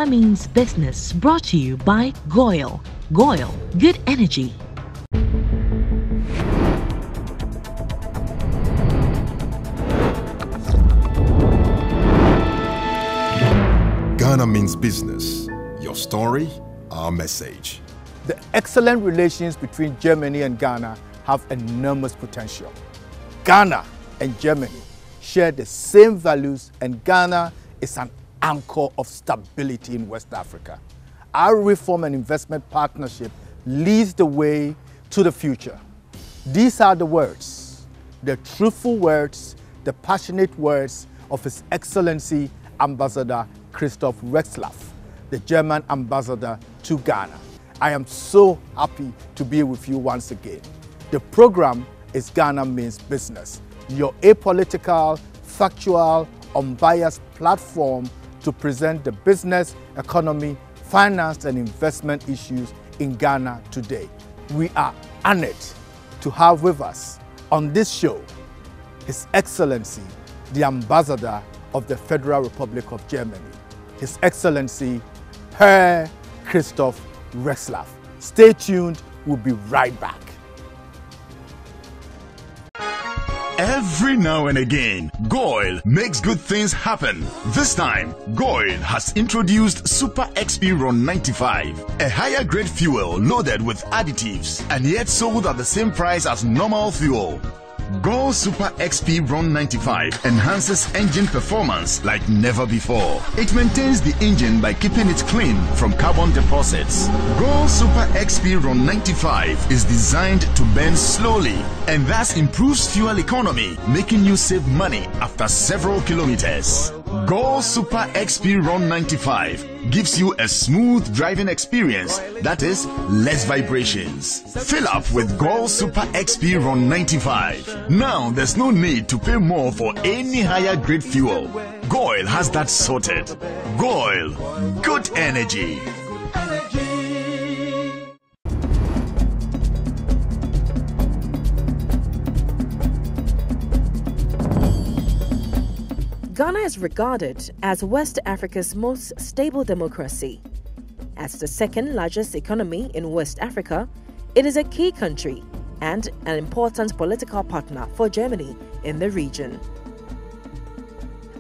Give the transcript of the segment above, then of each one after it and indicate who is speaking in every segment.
Speaker 1: Ghana Means Business, brought to you by GhOIL. GhOIL, good energy.
Speaker 2: Ghana Means Business. Your story, our message.
Speaker 3: The excellent relations between Germany and Ghana have enormous potential. Ghana and Germany share the same values, and Ghana is an anchor of stability in West Africa. Our reform and investment partnership leads the way to the future. These are the words, the truthful words, the passionate words of His Excellency Ambassador Christoph Retzlaff, the German ambassador to Ghana. I am so happy to be with you once again. The program is Ghana Means Business, your apolitical, factual, unbiased platform to present the business, economy, finance and investment issues in Ghana today. We are honored to have with us on this show His Excellency, the Ambassador of the Federal Republic of Germany, His Excellency, Herr Christoph Retzlaff. Stay tuned, we'll be right back.
Speaker 4: Every now and again, GhOIL makes good things happen. This time, GhOIL has introduced Super XP Ron 95, a higher grade fuel loaded with additives and yet sold at the same price as normal fuel. GhOIL Super XP Ron 95 enhances engine performance like never before. It maintains the engine by keeping it clean from carbon deposits. GhOIL Super XP Ron 95 is designed to burn slowly and thus improves fuel economy, making you save money after several kilometers. GhOIL Super XP Ron 95 gives you a smooth driving experience, that is, less vibrations. Fill up with GhOIL Super XP Ron 95. Now there's no need to pay more for any higher grade fuel. GhOIL has that sorted. GhOIL, good energy.
Speaker 5: Ghana is regarded as West Africa's most stable democracy. As the second largest economy in West Africa, it is a key country and an important political partner for Germany in the region.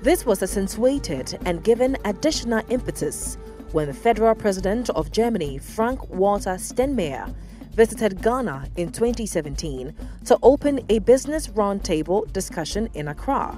Speaker 5: This was accentuated and given additional impetus when the federal president of Germany, Frank-Walter Steinmeier, visited Ghana in 2017 to open a business roundtable discussion in Accra.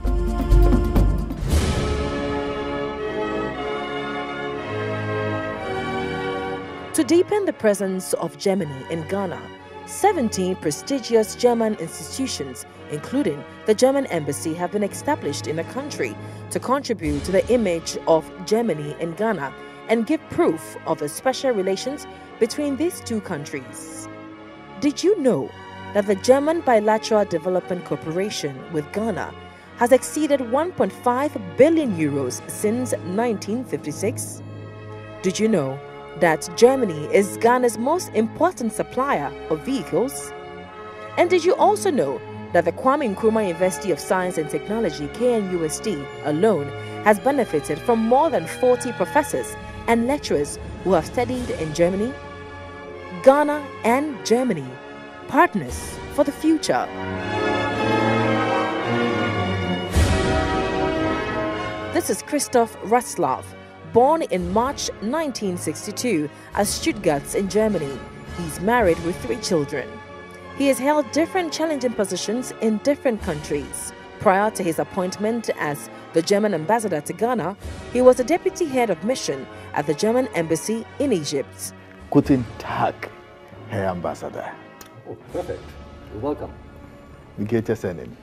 Speaker 5: To deepen the presence of Germany in Ghana, 17 prestigious German institutions, including the German embassy, have been established in the country to contribute to the image of Germany in Ghana and give proof of the special relations between these two countries. Did you know that the German Bilateral Development Cooperation with Ghana has exceeded 1.5 billion euros since 1956? Did you know that Germany is Ghana's most important supplier of vehicles? And did you also know that the Kwame Nkrumah University of Science and Technology, KNUST, alone has benefited from more than 40 professors and lecturers who have studied in Germany? Ghana and Germany, partners for the future. This is Christoph Ruslov, born in March 1962 at Stuttgart in Germany. He's married with 3 children. He has held different challenging positions in different countries. Prior to his appointment as the German ambassador to Ghana, he was the deputy head of mission at the German embassy in Egypt.
Speaker 3: Guten Tag, Herr Ambassador.
Speaker 6: Oh, perfect. You're welcome.
Speaker 3: Wie geht es Ihnen?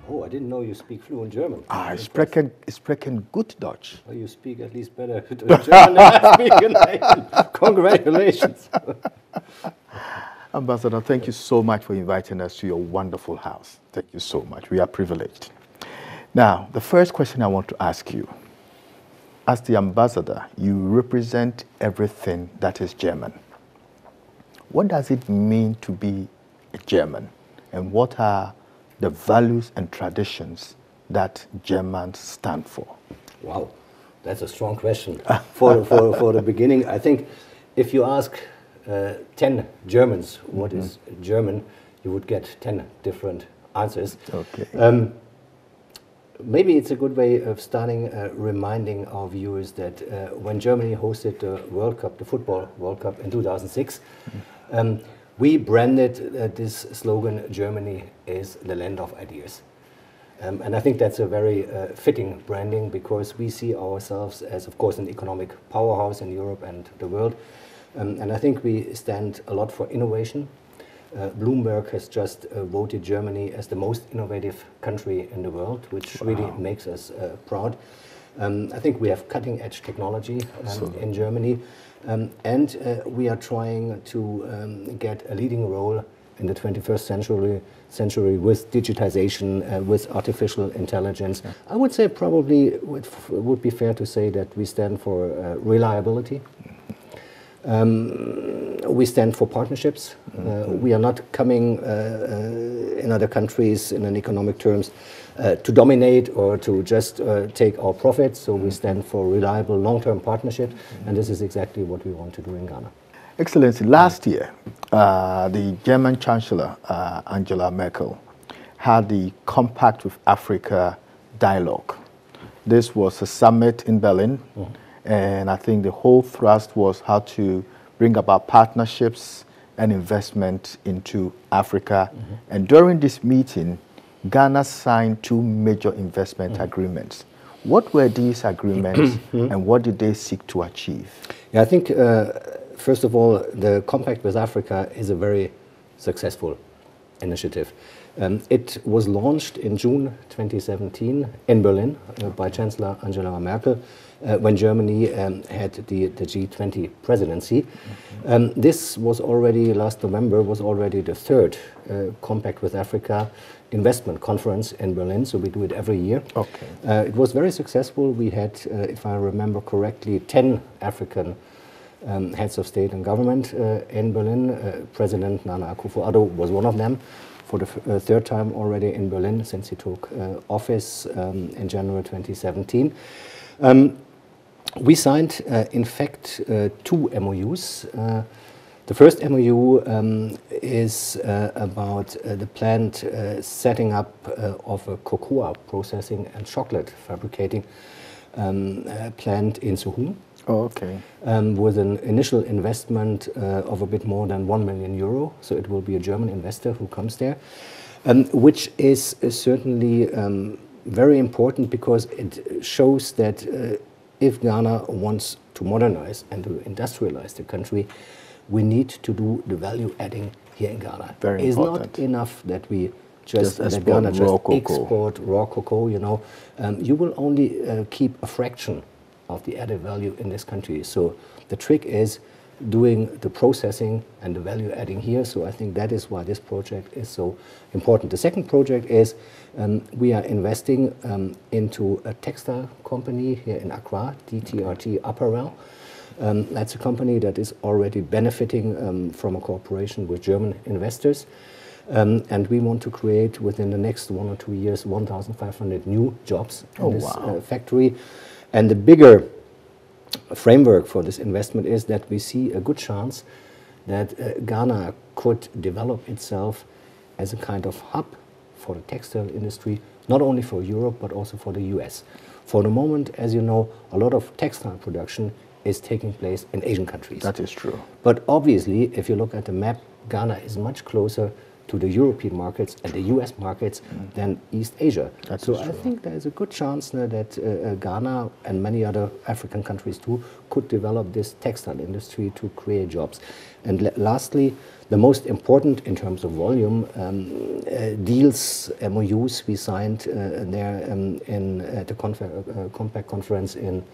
Speaker 6: Oh, I didn't know you speak fluent German.
Speaker 3: Ich spreche gut Deutsch.
Speaker 6: Oh, you speak at least better German than I speak in English. Congratulations.
Speaker 3: Ambassador, thank you so much for inviting us to your wonderful house. Thank you so much. We are privileged. Now, the first question I want to ask you, as the ambassador, you represent everything that is German. What does it mean to be a German? And what are the values and traditions that Germans stand for?
Speaker 6: Wow. That's a strong question. For the beginning, I think if you ask 10 Germans what is German, you would get 10 different answers.
Speaker 3: Okay.
Speaker 6: Maybe it's a good way of starting reminding our viewers that when Germany hosted the World Cup, the Football World Cup in 2006, we branded this slogan, Germany is the land of ideas. And I think that's a very fitting branding, because we see ourselves as, of course, an economic powerhouse in Europe and the world. And I think we stand a lot for innovation. Bloomberg has just voted Germany as the most innovative country in the world, which really makes us proud. I think we have cutting-edge technology in Germany, and we are trying to get a leading role in the 21st century with digitization, with artificial intelligence. Yeah. I would say probably would be fair to say that we stand for reliability. We stand for partnerships. We are not coming in other countries in an economic terms to dominate or to just take our profits. So we stand for reliable long-term partnership, and this is exactly what we want to do in Ghana.
Speaker 3: Excellency, last year, the German Chancellor, Angela Merkel, had the Compact with Africa dialogue. This was a summit in Berlin, and I think the whole thrust was how to bring about partnerships and investment into Africa. And during this meeting, Ghana signed 2 major investment agreements. What were these agreements and what did they seek to achieve?
Speaker 6: Yeah, I think first of all, the Compact with Africa is a very successful initiative. It was launched in June 2017 in Berlin by Chancellor Angela Merkel when Germany had the G20 presidency. This was already, last November, was already the 3rd Compact with Africa investment conference in Berlin, so we do it every year.
Speaker 3: Okay.
Speaker 6: It was very successful. We had, if I remember correctly, 10 African heads of state and government in Berlin. President Nana Akufo-Addo was one of them, for the 3rd time already in Berlin since he took office in January 2017. We signed, in fact, 2 MOUs. The first MOU is about the planned setting up of a cocoa processing and chocolate fabricating plant in Suhum.
Speaker 3: Oh, okay.
Speaker 6: With an initial investment of a bit more than €1 million. So it will be a German investor who comes there, which is certainly very important, because it shows that if Ghana wants to modernize and to industrialize the country, we need to do the value adding here in Ghana.
Speaker 3: Very
Speaker 6: it's
Speaker 3: important.
Speaker 6: Not enough that we just
Speaker 3: export
Speaker 6: export raw cocoa, you know. You will only keep a fraction of the added value in this country. So the trick is doing the processing and the value adding here. So I think that is why this project is so important. The second project is we are investing into a textile company here in Accra, DTRT Apparel. That's a company that is already benefiting from a cooperation with German investors. And we want to create within the next 1 or 2 years 1,500 new jobs in this factory. And the bigger framework for this investment is that we see a good chance that Ghana could develop itself as a kind of hub for the textile industry, not only for Europe but also for the US. For the moment, as you know, a lot of textile production is taking place in Asian countries.
Speaker 3: That is true.
Speaker 6: But obviously, if you look at the map, Ghana is much closer to the European markets and the US markets than East Asia. So I think there is a good chance that Ghana and many other African countries too could develop this textile industry to create jobs. And lastly, the most important in terms of volume deals, MOUs we signed there at the Compact conference in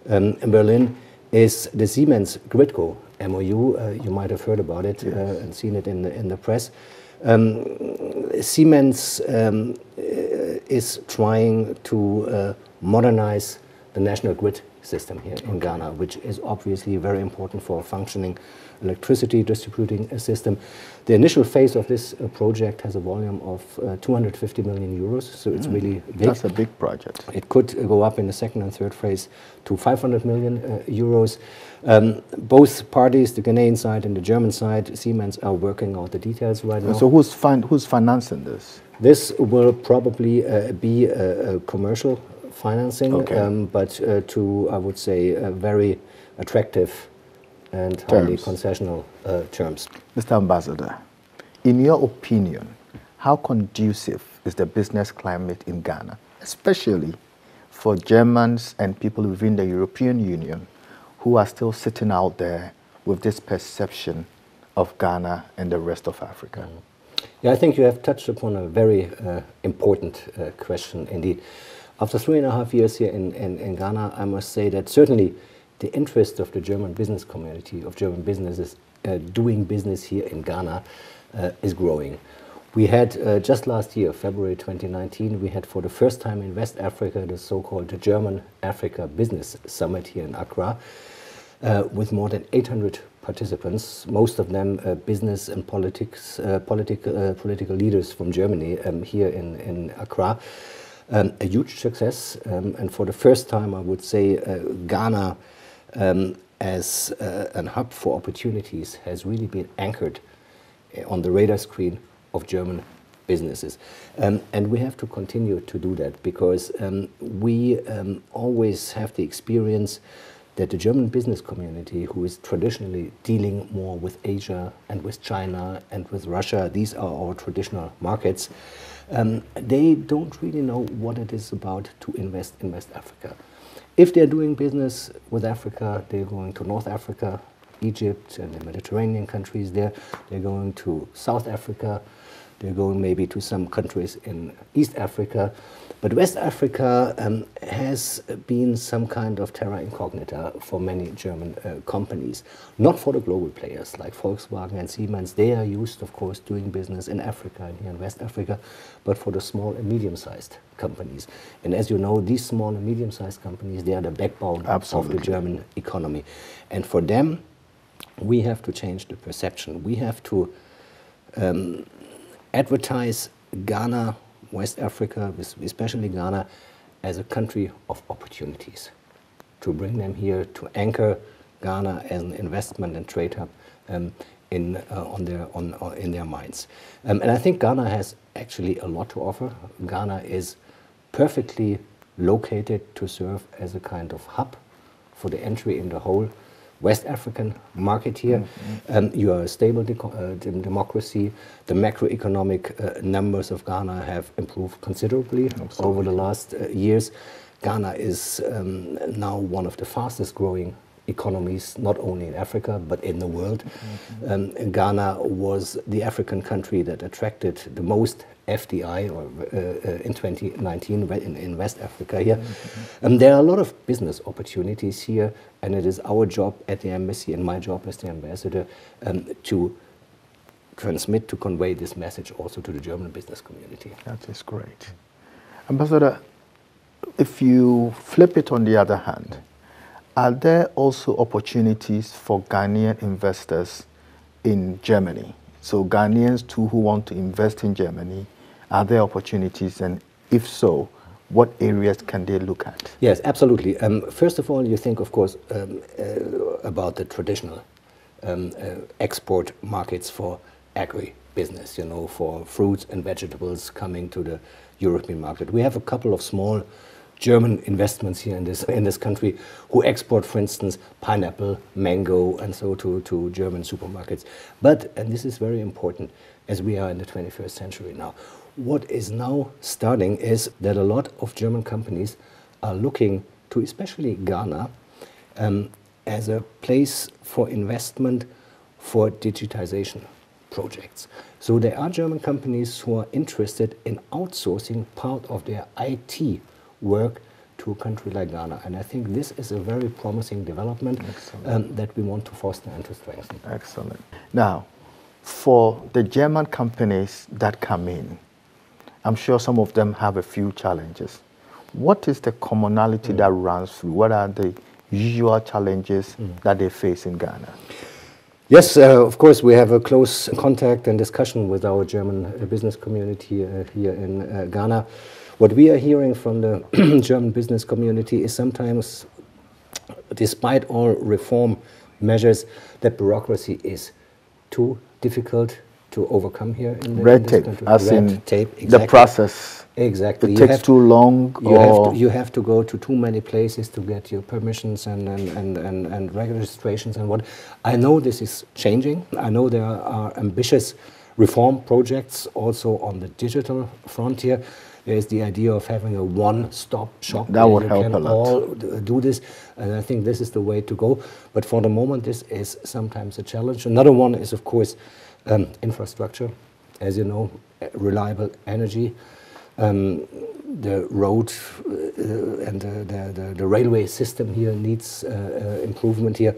Speaker 6: Berlin is the Siemens Gridco MOU. You might have heard about it and seen it in the press. Siemens is trying to modernize the national grid system here in Ghana, which is obviously very important for a functioning electricity distributing system. The initial phase of this project has a volume of 250 million euros, so it's really big.
Speaker 3: That's a big project.
Speaker 6: It could go up in the second and third phase to 500 million euros. Both parties, the Ghanaian side and the German side, Siemens, are working out the details right now.
Speaker 3: So who's financing this?
Speaker 6: This will probably be a commercial financing, but to, I would say, very attractive and highly concessional terms.
Speaker 3: Mr. Ambassador, in your opinion, how conducive is the business climate in Ghana, especially for Germans and people within the European Union who are still sitting out there with this perception of Ghana and the rest of Africa?
Speaker 6: Yeah, I think you have touched upon a very important question indeed. After 3.5 years here in Ghana, I must say that certainly the interest of the German business community, of German businesses doing business here in Ghana is growing. We had just last year, February 2019, we had for the first time in West Africa the so-called German Africa Business Summit here in Accra with more than 800 participants, most of them business and political leaders from Germany here in Accra. A huge success, and for the first time I would say Ghana as a hub for opportunities has really been anchored on the radar screen of German businesses. And we have to continue to do that because we always have the experience that the German business community, who is traditionally dealing more with Asia and with China and with Russia, these are our traditional markets, they don't really know what it is about to invest in West Africa. If they're doing business with Africa, they're going to North Africa, Egypt and the Mediterranean countries there. They're going to South Africa. They're going maybe to some countries in East Africa. But West Africa has been some kind of terra incognita for many German companies. Not for the global players like Volkswagen and Siemens. They are used, of course, doing business in Africa and here in West Africa, but for the small and medium-sized companies. And as you know, these small and medium-sized companies, they are the backbone of the German economy. And for them, we have to change the perception. We have to advertise Ghana, West Africa, especially Ghana, as a country of opportunities. To bring them here, to anchor Ghana as an investment and trade hub in their minds. And I think Ghana has actually a lot to offer. Ghana is perfectly located to serve as a kind of hub for the entry in the whole West African market here. You are a stable democracy. The macroeconomic numbers of Ghana have improved considerably over the last years. Ghana is now one of the fastest growing economies, not only in Africa, but in the world. Ghana was the African country that attracted the most FDI in 2019 in West Africa here. There are a lot of business opportunities here, and it is our job at the embassy and my job as the ambassador to transmit, to convey this message also to the German business community.
Speaker 3: That is great. Ambassador, if you flip it on the other hand, are there also opportunities for Ghanaian investors in Germany? So Ghanaians too who want to invest in Germany, are there opportunities, and if so, what areas can they look at?
Speaker 6: Yes, absolutely. First of all, you think, of course, about the traditional export markets for agri-business, you know, for fruits and vegetables coming to the European market. We have a couple of small German investments here in this country who export, for instance, pineapple, mango, and so to German supermarkets. But, and this is very important, as we are in the 21st century now, what is now starting is that a lot of German companies are looking to especially Ghana as a place for investment for digitization projects. So there are German companies who are interested in outsourcing part of their IT work to a country like Ghana. And I think this is a very promising development that we want to foster and to strengthen.
Speaker 3: Excellent. Now, for the German companies that come in, I'm sure some of them have a few challenges. What is the commonality that runs through? What are the usual challenges that they face in Ghana?
Speaker 6: Yes, of course, we have a close contact and discussion with our German business community here in Ghana. What we are hearing from the German business community is sometimes, despite all reform measures, that bureaucracy is too difficult to overcome here in the
Speaker 3: red tape, as in the process.
Speaker 6: Exactly.
Speaker 3: It takes too long.
Speaker 6: You have to go to too many places to get your permissions and registrations and what. I know this is changing. I know there are ambitious reform projects also on the digital frontier. There is the idea of having a one-stop shop.
Speaker 3: That would help a lot.
Speaker 6: All do this, and I think this is the way to go. But for the moment, this is sometimes a challenge. Another one is, of course, infrastructure. As you know, reliable energy. The road and the railway system here needs improvement here.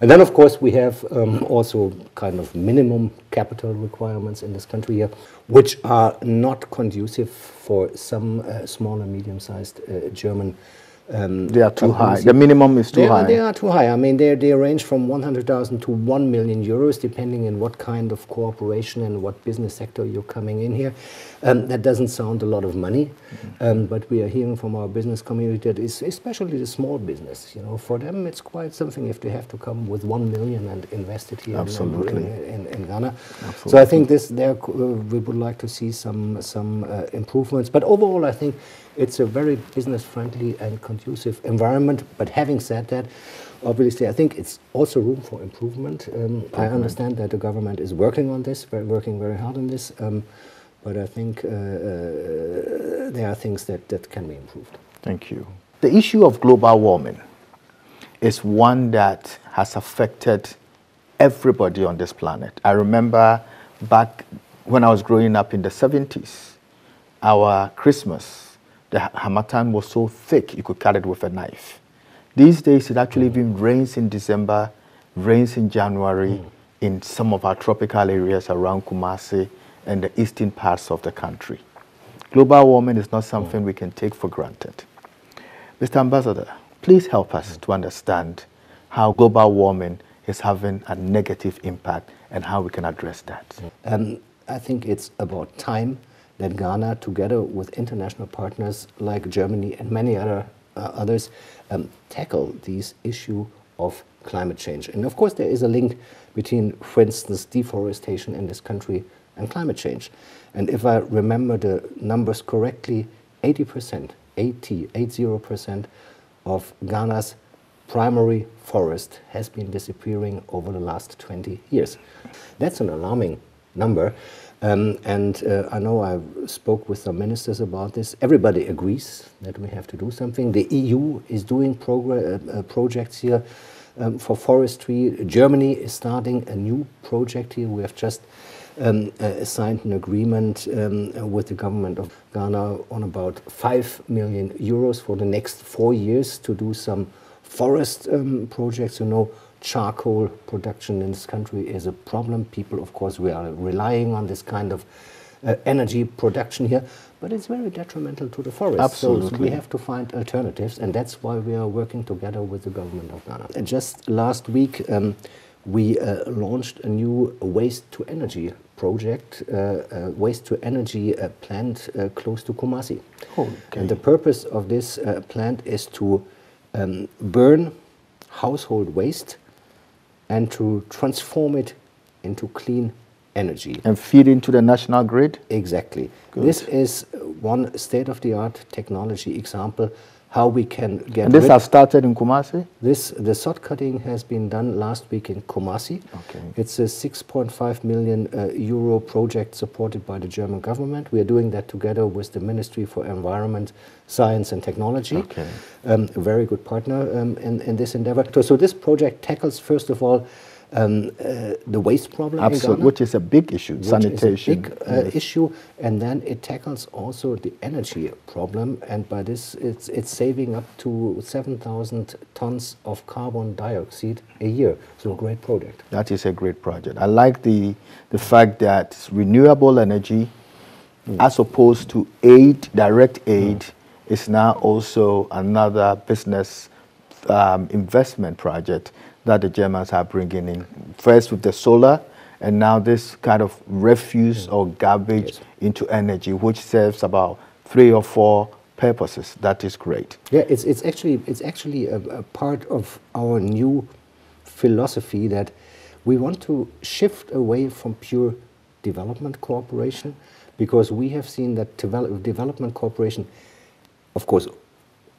Speaker 6: And then, of course, we have also kind of minimum capital requirements in this country here, which are not conducive for some small and medium-sized German
Speaker 3: they are too high. The minimum is too high.
Speaker 6: They are too high. I mean, they range from 100,000 to 1 million euros, depending on what kind of cooperation and what business sector you're coming in here. That doesn't sound a lot of money, but we are hearing from our business community that is, especially the small business, you know, for them it's quite something if they have to come with 1 million and invest it here in Ghana. Absolutely. So I think we would like to see some improvements. But overall, I think it's a very business-friendly and conducive environment. But having said that, obviously, I think it's also room for improvement. I understand that the government is working on this, working very hard on this. But I think there are things that can be improved.
Speaker 3: Thank you. The issue of global warming is one that has affected everybody on this planet. I remember back when I was growing up in the 70s, our Christmas, the harmattan was so thick you could cut it with a knife. These days, it actually even rains in December, rains in January in some of our tropical areas around Kumasi and the eastern parts of the country. Global warming is not something we can take for granted. Mr. Ambassador, please help us to understand how global warming is having a negative impact and how we can address that.
Speaker 6: I think it's about time that Ghana, together with international partners like Germany and many others, tackle this issue of climate change. And of course, there is a link between, for instance, deforestation in this country and climate change. And if I remember the numbers correctly, 80% of Ghana's primary forest has been disappearing over the last 20 years. That's an alarming number. I know I spoke with some ministers about this. Everybody agrees that we have to do something. The EU is doing projects here for forestry. Germany is starting a new project here. We have just signed an agreement with the government of Ghana on about 5 million euros for the next 4 years to do some forest projects. You know, charcoal production in this country is a problem. People, of course, we are relying on this kind of energy production here, but it's very detrimental to the forest.
Speaker 3: Absolutely.
Speaker 6: So we have to find alternatives, and that's why we are working together with the government of Ghana. And just last week, we launched a new waste-to-energy project, waste-to-energy plant close to Kumasi.
Speaker 3: Okay.
Speaker 6: And the purpose of this plant is to burn household waste and to transform it into clean energy.
Speaker 3: And feed into the national grid?
Speaker 6: Exactly.
Speaker 3: Good.
Speaker 6: This is one state-of-the-art technology example how we can get
Speaker 3: And this has started in Kumasi?
Speaker 6: The sod cutting has been done last week in Kumasi.
Speaker 3: Okay.
Speaker 6: It's a 6.5 million euro project supported by the German government. We are doing that together with the Ministry for Environment, Science and Technology.
Speaker 3: Okay.
Speaker 6: A very good partner in this endeavor. So this project tackles, first of all, the waste problem in Ghana,
Speaker 3: which is a big issue, sanitation.
Speaker 6: Is a big issue, and then it tackles also the energy problem, and by this it's saving up to 7,000 tons of carbon dioxide a year. So a great project.
Speaker 3: That is a great project. I like the fact that it's renewable energy, as opposed to direct aid, is now also another business investment project that the Germans are bringing in. First with the solar, and now this kind of refuse or garbage into energy, which serves about 3 or 4 purposes. That is great.
Speaker 6: Yeah, it's actually a part of our new philosophy that we want to shift away from pure development cooperation, because we have seen that development cooperation, of course,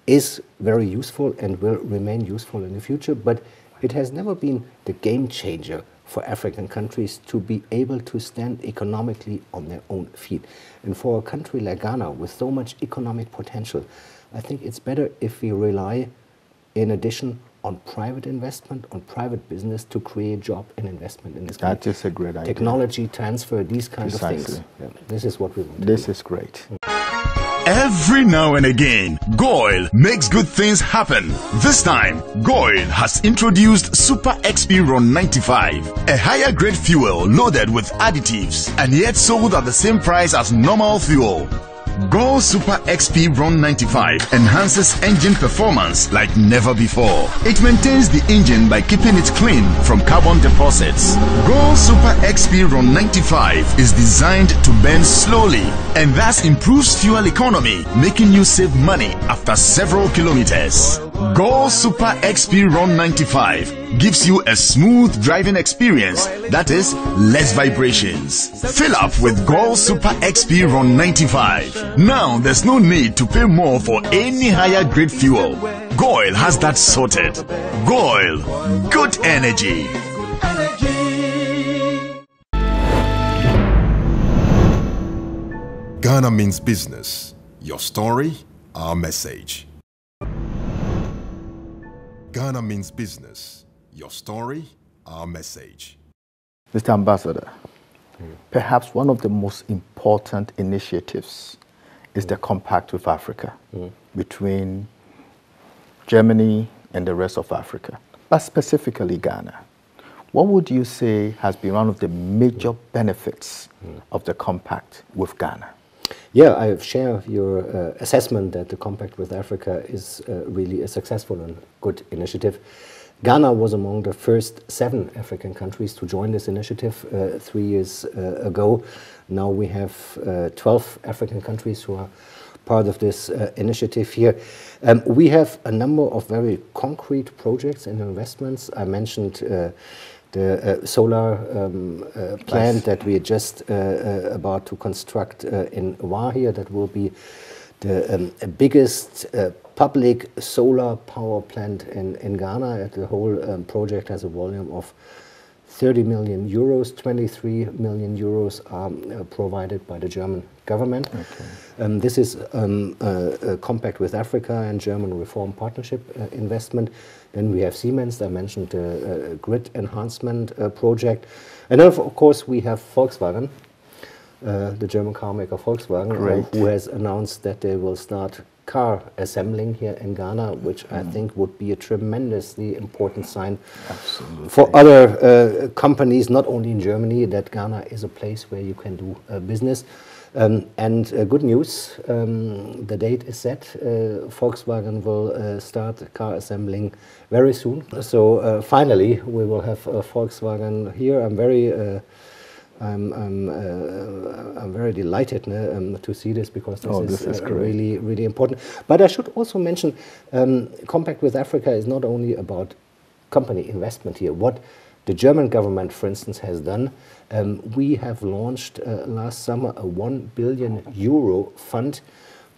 Speaker 6: is very useful and will remain useful in the future, but it has never been the game changer for African countries to be able to stand economically on their own feet. And for a country like Ghana with so much economic potential, I think it's better if we rely, in addition, on private investment, on private business to create job and investment in this country.
Speaker 3: That is a great idea.
Speaker 6: Technology transfer, these kinds of things. Yeah, this is what we want to do.
Speaker 3: This is great.
Speaker 4: Every now and again, GhMeansBiz makes good things happen. This time, GhMeansBiz has introduced Super XP Ron 95, a higher grade fuel loaded with additives and yet sold at the same price as normal fuel. GhMeansBiz Super XP Ron 95 enhances engine performance like never before. It maintains the engine by keeping it clean from carbon deposits. GhMeansBiz Super XP Ron 95 is designed to burn slowly and thus improves fuel economy, making you save money after several kilometers. GhMeansBiz Super XP Ron 95 gives you a smooth driving experience, that is, less vibrations. Fill up with GhMeansBiz Super XP Ron 95. Now there's no need to pay more for any higher grade fuel. GhMeansBiz has that sorted. GhMeansBiz, good energy.
Speaker 2: Ghana Means Business. Your story, our message. Ghana Means Business. Your story, our message.
Speaker 3: Mr. Ambassador, perhaps one of the most important initiatives is the compact with Africa between Germany and the rest of Africa, but specifically Ghana. What would you say has been one of the major benefits of the compact with Ghana?
Speaker 6: Yeah, I share your assessment that the Compact with Africa is really a successful and good initiative. Ghana was among the first 7 African countries to join this initiative 3 years ago. Now we have 12 African countries who are part of this initiative here. We have a number of very concrete projects and investments. I mentioned the solar plant that we are just about to construct in Wahia. That will be the biggest public solar power plant in Ghana. The whole project has a volume of 30 million euros. 23 million euros are provided by the German government. Okay. This is a Compact with Africa and German Reform Partnership investment. Then we have Siemens. I mentioned the grid enhancement project. And then, of course, we have Volkswagen, the German car maker Volkswagen, who has announced that they will start car assembling here in Ghana, which I think would be a tremendously important sign for other companies, not only in Germany, that Ghana is a place where you can do business. Good news, the date is set. Volkswagen will start car assembling very soon. So finally, we will have Volkswagen here. I'm very delighted to see this, because this is really, really important. But I should also mention, Compact with Africa is not only about company investment here. What the German government, for instance, has done, we have launched last summer a 1 billion euro fund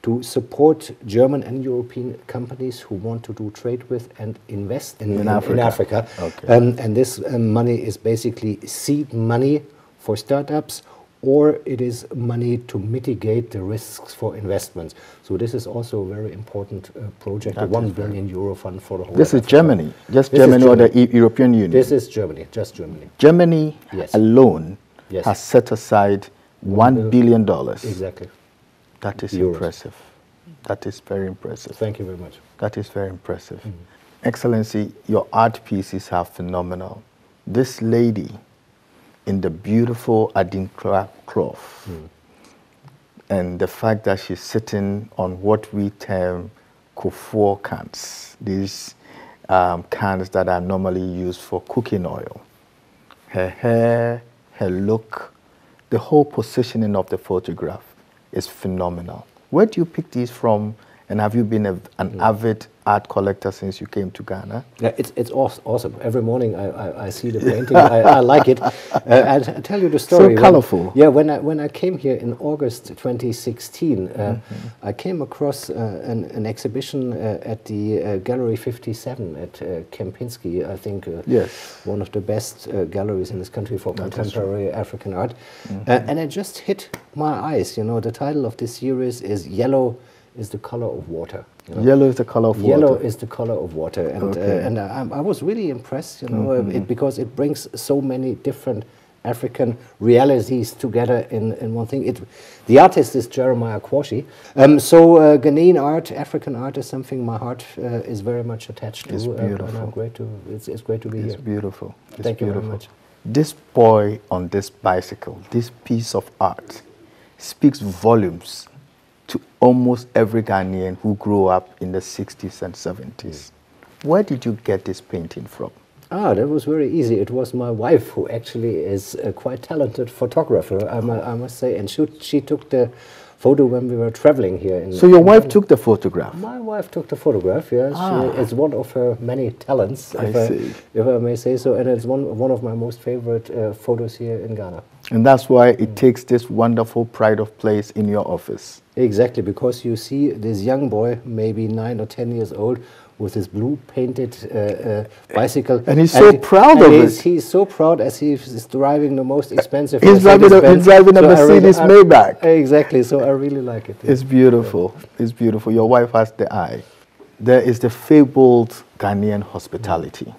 Speaker 6: to support German and European companies who want to do trade with and invest in Africa. Okay. And this money is basically seed money for startups, or it is money to mitigate the risks for investments. So this is also a very important project, a 1 billion euro fund for the whole.
Speaker 3: This is Germany, just Germany or the European Union?
Speaker 6: This is Germany, just Germany.
Speaker 3: Germany alone has set aside $1 billion.
Speaker 6: Exactly.
Speaker 3: That is impressive. That is very impressive.
Speaker 6: Thank you very much.
Speaker 3: That is very impressive. Excellency, your art pieces are phenomenal. This lady in the beautiful Adinkra cloth, and the fact that she's sitting on what we term kufuor cans, these cans that are normally used for cooking oil. Her hair, her look, the whole positioning of the photograph is phenomenal. Where do you pick these from? And have you been an avid art collector since you came to Ghana?
Speaker 6: Yeah, it's awesome. Every morning I see the painting. I like it. I'll tell you the story.
Speaker 3: So colorful.
Speaker 6: Yeah, when I came here in August 2016, I came across an exhibition at the Gallery 57 at Kempinski. I think
Speaker 3: yes,
Speaker 6: one of the best galleries in this country for contemporary African art. And it just hit my eyes. You know, the title of this series is Yellow is the Color of Water. You know? Yellow is the color of water. Yellow is the color of water, and I was really impressed, you know, because it brings so many different African realities together in one thing. The artist is Jeremiah Kwashi. So Ghanaian art, African art, is something my heart is very much attached to.
Speaker 3: It's beautiful.
Speaker 6: And it's great to be here.
Speaker 3: It's beautiful.
Speaker 6: Thank you very much.
Speaker 3: This boy on this bicycle, this piece of art, speaks volumes to almost every Ghanaian who grew up in the 60s and 70s. Where did you get this painting from?
Speaker 6: That was very easy. It was my wife, who actually is a quite talented photographer, I must say, and she took the photo when we were traveling here.
Speaker 3: So your wife took the photograph?
Speaker 6: My wife took the photograph, yes. It's one of her many talents, if I may say so, and it's one of my most favorite photos here in Ghana.
Speaker 3: And that's why it takes this wonderful pride of place in your office.
Speaker 6: Exactly, because you see this young boy, maybe 9 or 10 years old, with his blue painted bicycle.
Speaker 3: And he's so proud of it.
Speaker 6: He's so proud as he's driving the most expensive
Speaker 3: He's driving a Mercedes Maybach.
Speaker 6: Exactly, so I really like it.
Speaker 3: It's beautiful. It's beautiful. Your wife has the eye. There is the fabled Ghanaian hospitality.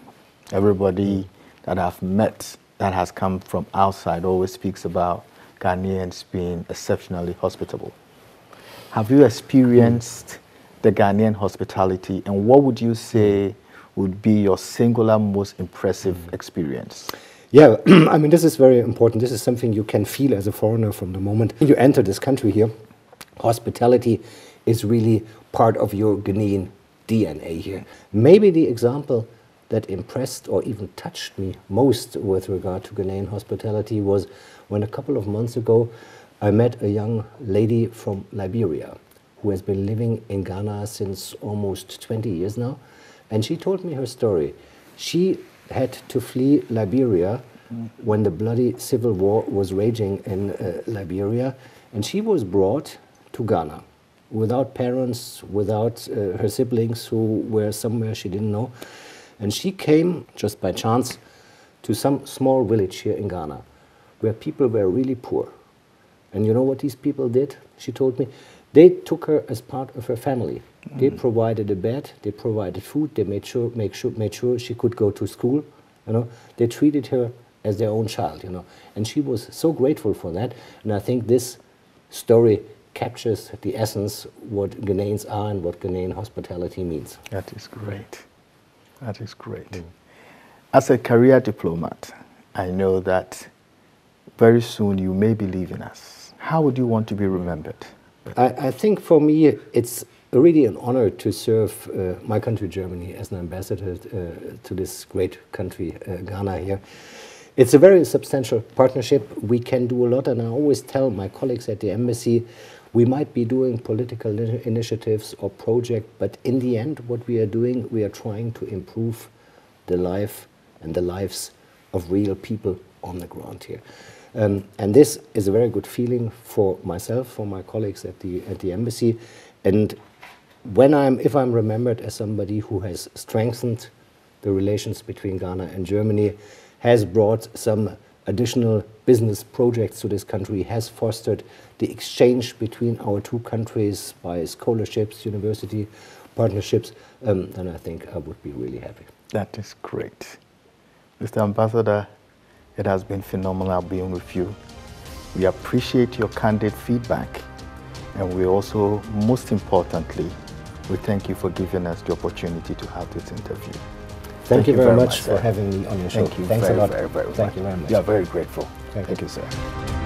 Speaker 3: Everybody that I've met that has come from outside always speaks about Ghanaians being exceptionally hospitable. Have you experienced the Ghanaian hospitality, and what would you say would be your singular most impressive experience?
Speaker 6: Yeah, I mean, this is very important. This is something you can feel as a foreigner from the moment you enter this country here. Hospitality is really part of your Ghanaian DNA here. Maybe the example that impressed or even touched me most with regard to Ghanaian hospitality was when a couple of months ago I met a young lady from Liberia who has been living in Ghana since almost 20 years now, and she told me her story. She had to flee Liberia when the bloody civil war was raging in Liberia, and she was brought to Ghana without parents, without her siblings who were somewhere she didn't know. And she came, just by chance, to some small village here in Ghana where people were really poor. And you know what these people did? She told me. They took her as part of her family. They provided a bed, they provided food, they made sure she could go to school. You know, they treated her as their own child. You know, and she was so grateful for that. And I think this story captures the essence what Ghanaians are and what Ghanaian hospitality means.
Speaker 3: That is great. That is great. As a career diplomat, I know that very soon you may be leaving us. How would you want to be remembered?
Speaker 6: I think for me it's really an honor to serve my country, Germany, as an ambassador to this great country, Ghana here. It's a very substantial partnership. We can do a lot, and I always tell my colleagues at the embassy, we might be doing political initiatives or projects, but in the end, what we are doing, we are trying to improve the life and the lives of real people on the ground here. And this is a very good feeling for myself, for my colleagues at the embassy. And if I'm remembered as somebody who has strengthened the relations between Ghana and Germany, has brought some additional business projects to this country, has fostered the exchange between our two countries by scholarships, university partnerships, then I think I would be really happy.
Speaker 3: That is great. Mr. Ambassador, it has been phenomenal being with you. We appreciate your candid feedback, and we also, most importantly, we thank you for giving us the opportunity to have this interview.
Speaker 6: Thank you very much for having me on your show.
Speaker 3: Thank you.
Speaker 6: Thanks a lot.
Speaker 3: Very, very
Speaker 6: Thank you very much.
Speaker 3: We are very grateful.
Speaker 6: Thank you,
Speaker 3: sir.